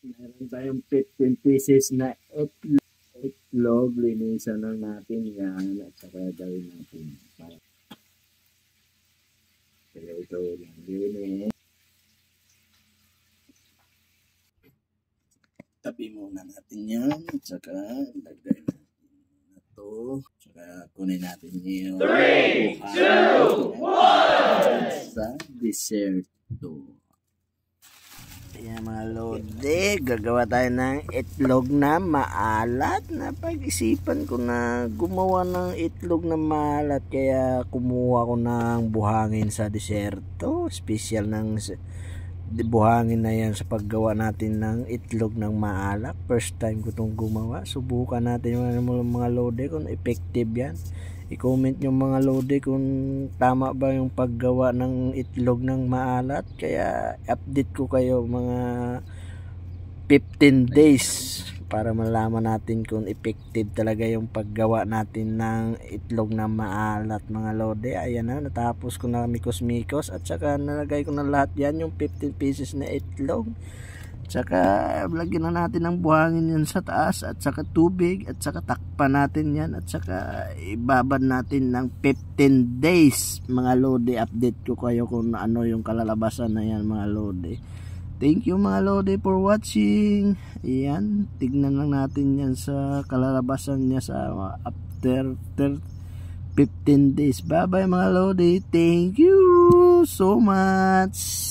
Meron tayong 15 pieces na itlog. Linisan lang natin yan at saka gawin natin. Kaya ito yung linis. Tabi muna natin yan at saka lagay natin na ito. Saka kunin natin yung 3, 2, 1 sa dessert to. Ayan mga lodi, gagawa tayo ng itlog na maalat. Napag-isipan ko na gumawa ng itlog na maalat, kaya kumuha ko ng buhangin sa deserto. Special ng buhangin na yan sa paggawa natin ng itlog ng maalat. First time ko itong gumawa. Subukan natin mga lodi kung effective yan. I-comment nyo mga lodi kung tama ba yung paggawa ng itlog ng maalat. Kaya update ko kayo mga 15 days para malaman natin kung effective talaga yung paggawa natin ng itlog na maalat mga lodi. Ayan na, natapos ko na mikos-mikos at saka nalagay ko na lahat yan, yung 15 pieces na itlog. Tsaka lagyan na natin ng buhangin yan sa taas at saka tubig at saka takpan natin yan at saka ibabad natin ng 15 days mga lodi. Update ko kayo kung ano yung kalalabasan na yan mga lodi. Thank you mga lodi for watching. Ayan, tignan lang natin yan sa kalalabasan niya sa after 15 days. Bye bye mga lodi. Thank you so much.